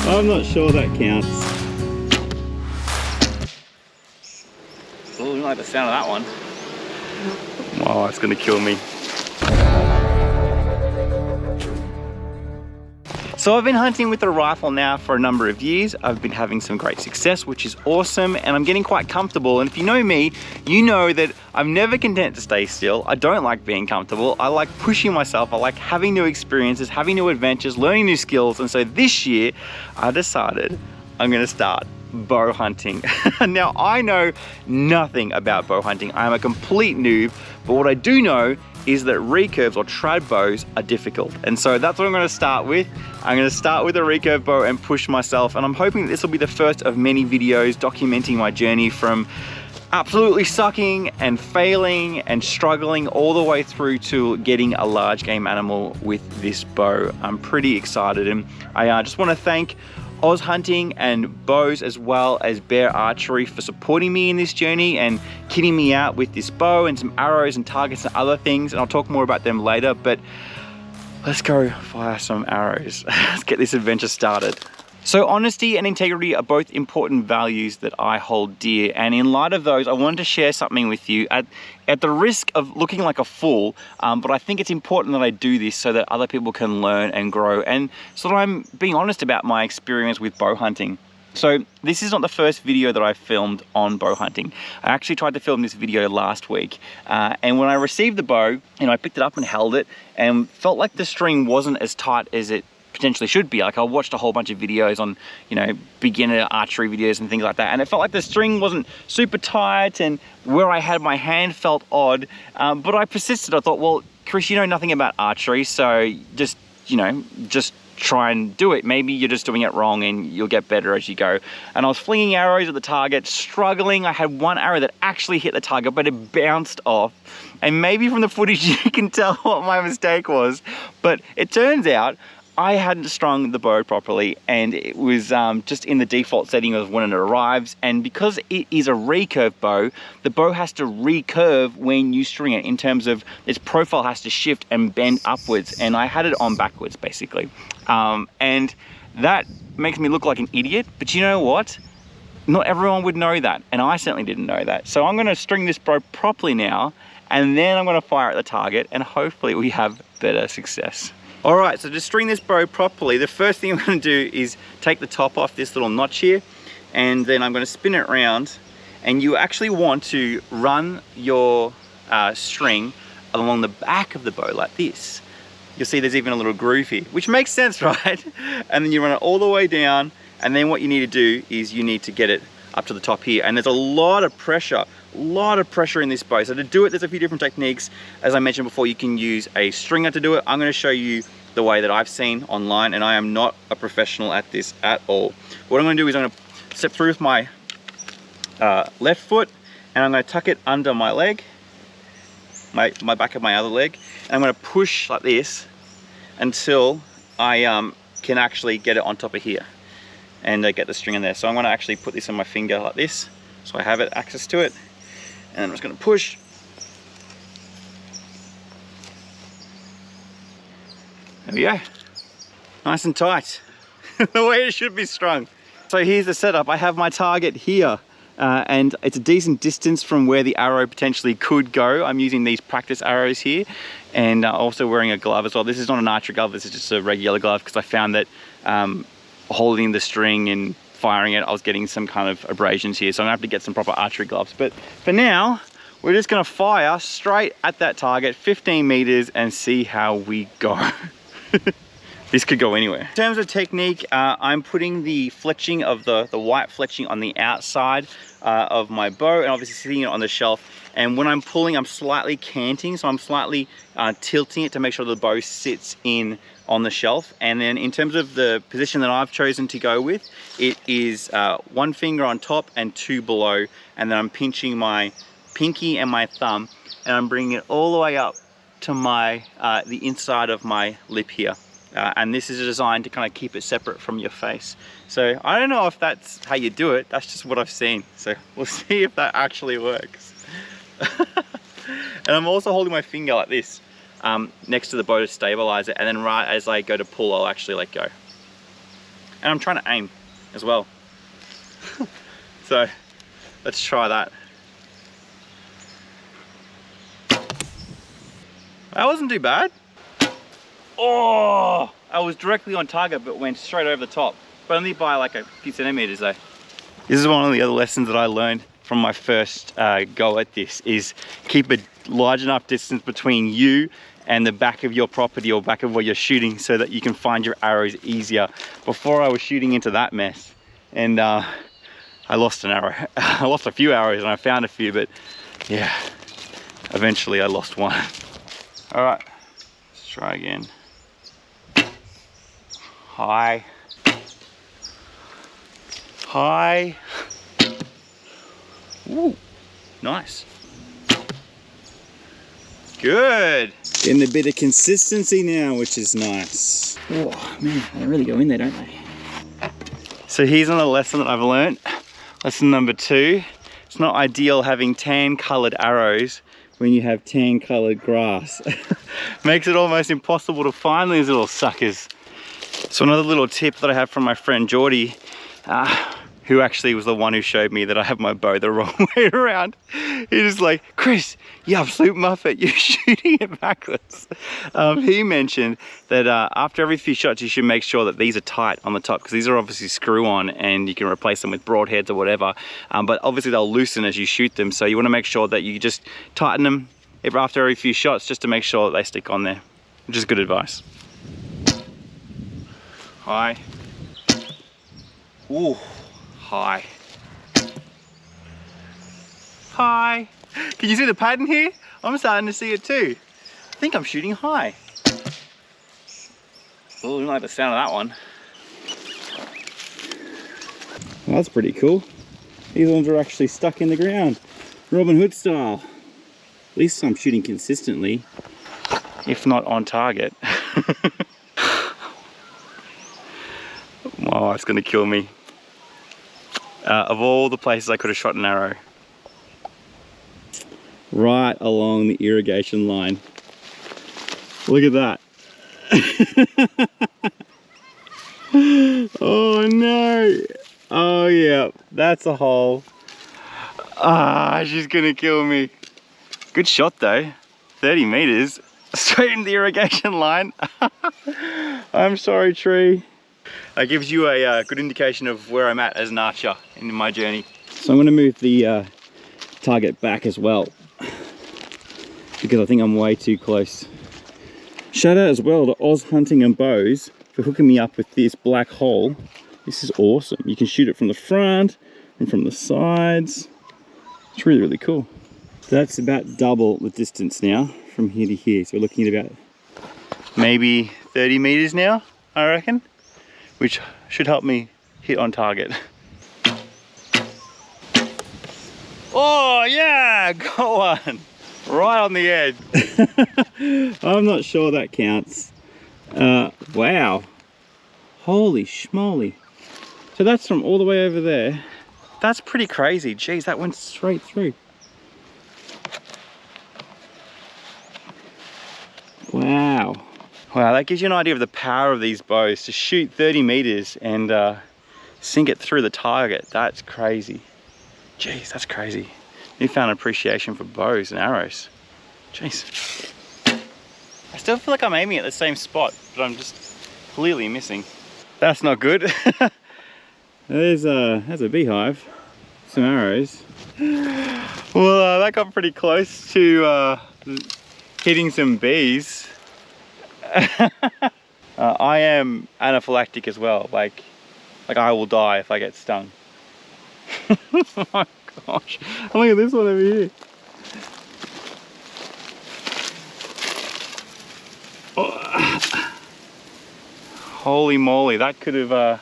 I'm not sure that counts. Oh, I don't like the sound of that one. Oh, it's gonna kill me. So I've been hunting with the rifle now for a number of years. I've been having some great success, which is awesome, and I'm getting quite comfortable. And if you know me, you know that I'm never content to stay still. I don't like being comfortable. I like pushing myself. I like having new experiences, having new adventures, learning new skills. And so this year, I decided I'm gonna start bow hunting. Now, I know nothing about bow hunting. I'm a complete noob, but what I do know is that recurves or trad bows are difficult. And so that's what I'm gonna start with. I'm gonna start with a recurve bow and push myself. And I'm hoping that this will be the first of many videos documenting my journey from absolutely sucking and failing and struggling all the way through to getting a large game animal with this bow. I'm pretty excited, and I just wanna thank Oz Hunting and Bows as well as Bear Archery for supporting me in this journey and kitting me out with this bow and some arrows and targets and other things, and I'll talk more about them later, but let's go fire some arrows. Let's get this adventure started. So honesty and integrity are both important values that I hold dear, and in light of those, I wanted to share something with you at the risk of looking like a fool, but I think it's important that I do this so that other people can learn and grow, and so that I'm being honest about my experience with bow hunting. So this is not the first video that I filmed on bow hunting. I actually tried to film this video last week, and when I received the bow, I picked it up and held it and felt like the string wasn't as tight as it potentially should be. Like, I watched a whole bunch of videos on, beginner archery videos and things like that, and it felt like the string wasn't super tight, and where I had my hand felt odd, but I persisted. I thought, well, Chris, you know nothing about archery, so just try and do it. Maybe you're just doing it wrong and you'll get better as you go. And I was flinging arrows at the target, struggling. I had one arrow that actually hit the target, but it bounced off. And maybe from the footage you can tell what my mistake was, but it turns out I hadn't strung the bow properly, and it was just in the default setting of when it arrives. And because it is a recurve bow, the bow has to recurve when you string it, in terms of its profile has to shift and bend upwards, and I had it on backwards basically. And that makes me look like an idiot, but you know what? Not everyone would know that, and I certainly didn't know that. So I'm gonna string this bow properly now, and then I'm gonna fire at the target, and hopefully we have better success. All right, so to string this bow properly, the first thing I'm gonna do is take the top off this little notch here, and then I'm gonna spin it around, and you actually want to run your string along the back of the bow like this. You'll see there's even a little groove here, which makes sense, right? And then you run it all the way down, and then what you need to do is you need to get it up to the top here, and there's a lot of pressure in this bow. So to do it, there's a few different techniques. As I mentioned before, you can use a stringer to do it. I'm going to show you the way that I've seen online, and I am not a professional at this at all. What I'm going to do is I'm going to step through with my left foot, and I'm going to tuck it under my leg, my back of my other leg, and I'm going to push like this until I can actually get it on top of here and get the string in there. So I'm going to actually put this on my finger like this, so I have it access to it, and I'm just going to push. There we go, nice and tight, the way it should be strung. So here's the setup. I have my target here, and it's a decent distance from where the arrow potentially could go. I'm using these practice arrows here, and also wearing a glove as well. This is not an archery glove, this is just a regular glove, because I found that holding the string and firing it, I was getting some kind of abrasions here, so I'm gonna have to get some proper archery gloves. But for now, we're just gonna fire straight at that target, 15 meters, and see how we go. This could go anywhere. In terms of technique, I'm putting the fletching of the white fletching on the outside of my bow, and obviously sitting it on the shelf. And when I'm pulling, I'm slightly canting, so I'm slightly tilting it to make sure the bow sits in on the shelf. And then in terms of the position that I've chosen to go with, it is one finger on top and two below, and then I'm pinching my pinky and my thumb, and I'm bringing it all the way up to my the inside of my lip here. And this is designed to kind of keep it separate from your face. So I don't know if that's how you do it, that's just what I've seen. So we'll see if that actually works. And I'm also holding my finger like this next to the bow to stabilize it, and then right as I go to pull, I'll actually let go. And I'm trying to aim as well. So let's try that. That wasn't too bad. Oh, I was directly on target but went straight over the top. But only by like a few centimeters though. This is one of the other lessons that I learned from my first go at this, is keep a large enough distance between you and the back of your property or back of where you're shooting so that you can find your arrows easier. Before I was shooting into that mess and I lost an arrow. I lost a few arrows and I found a few, but yeah, eventually I lost one. All right, let's try again. High. High. Ooh, nice. Good. Getting a bit of consistency now, which is nice. Oh man, they really go in there, don't they? So here's another lesson that I've learned. Lesson number 2. It's not ideal having tan colored arrows when you have tan colored grass. Makes it almost impossible to find these little suckers. So another little tip that I have from my friend Geordie, who actually was the one who showed me that I have my bow the wrong way around. He's just like, Chris, you absolute muppet, you're shooting it backwards. He mentioned that after every few shots, you should make sure that these are tight on the top, because these are obviously screw on and you can replace them with broadheads or whatever. But obviously they'll loosen as you shoot them. So you want to make sure that you just tighten them after every few shots, just to make sure that they stick on there, which is good advice. High. Ooh. High. High. Can you see the pattern here? I'm starting to see it too. I think I'm shooting high. Oh, I don't like the sound of that one. Well, that's pretty cool. These ones are actually stuck in the ground. Robin Hood style. At least I'm shooting consistently, if not on target. Oh, it's gonna kill me. Of all the places I could have shot an arrow, right along the irrigation line. Look at that. Oh no. Oh yeah, that's a hole. Ah, she's gonna kill me. Good shot though. 30 meters straight into the irrigation line. I'm sorry, tree. That gives you a good indication of where I'm at as an archer in my journey. So I'm going to move the target back as well, because I think I'm way too close. Shout out as well to Oz Hunting and Bows for hooking me up with this black hole. This is awesome. You can shoot it from the front and from the sides. It's really, really cool. So that's about double the distance now from here to here. So we're looking at about maybe 30 meters now, I reckon, which should help me hit on target. Oh yeah, got one. Right on the edge. I'm not sure that counts. Wow. Holy schmoly. So that's from all the way over there. That's pretty crazy. Jeez, that went straight through. Wow. Wow, that gives you an idea of the power of these bows to shoot 30 meters and sink it through the target. That's crazy. Jeez, that's crazy. Newfound appreciation for bows and arrows. Jeez. I still feel like I'm aiming at the same spot, but I'm just clearly missing. That's not good. There's a beehive. Some arrows. Well, that got pretty close to hitting some bees. I am anaphylactic as well. Like I will die if I get stung. Oh my gosh! Look at this one over here. Oh. Holy moly! That could have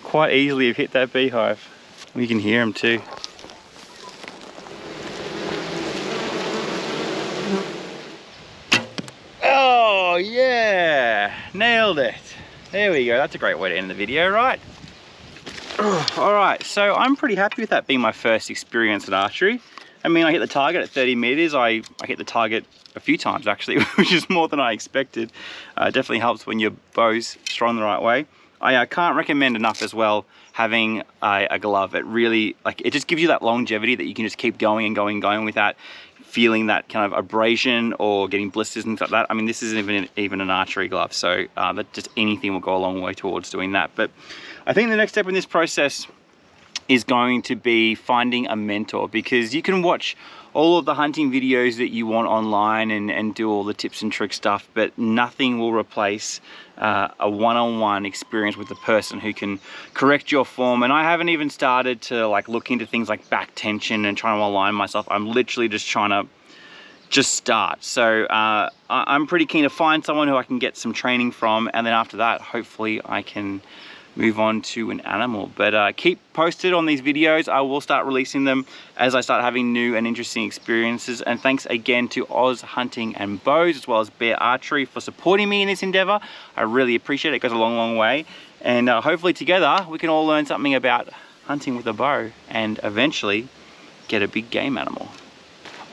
quite easily have hit that beehive. You can hear them too. Oh yeah, nailed it. There we go. That's a great way to end the video, right? All right, so I'm pretty happy with that being my first experience at archery. I mean, I hit the target at 30 meters. I hit the target a few times actually, which is more than I expected. Definitely helps when your bow's strung the right way. I can't recommend enough as well having a glove. It really, like, it just gives you that longevity that you can just keep going and going and going without feeling that kind of abrasion or getting blisters and stuff like that. I mean, this isn't even an archery glove, so that just anything will go a long way towards doing that. But I think the next step in this process is going to be finding a mentor, because you can watch all of the hunting videos that you want online and do all the tips and trick stuff, but nothing will replace a one-on-one experience with the person who can correct your form. And I haven't even started to like look into things like back tension and trying to align myself. I'm literally just trying to start. So I'm pretty keen to find someone who I can get some training from, and then after that, hopefully I can move on to an animal. But keep posted on these videos. I will start releasing them as I start having new and interesting experiences. And thanks again to Oz Hunting and Bows, as well as Bear Archery, for supporting me in this endeavor. I really appreciate it. It goes a long, long way. And hopefully together we can all learn something about hunting with a bow and eventually get a big game animal.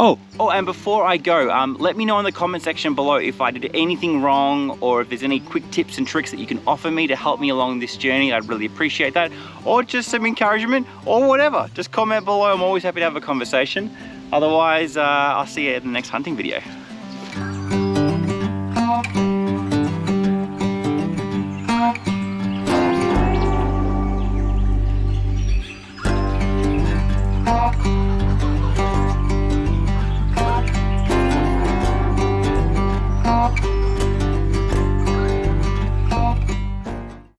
Oh, and before I go, let me know in the comment section below if I did anything wrong, or if there's any quick tips and tricks that you can offer me to help me along this journey. I'd really appreciate that. Or just some encouragement or whatever. Just comment below. I'm always happy to have a conversation. Otherwise, I'll see you in the next hunting video.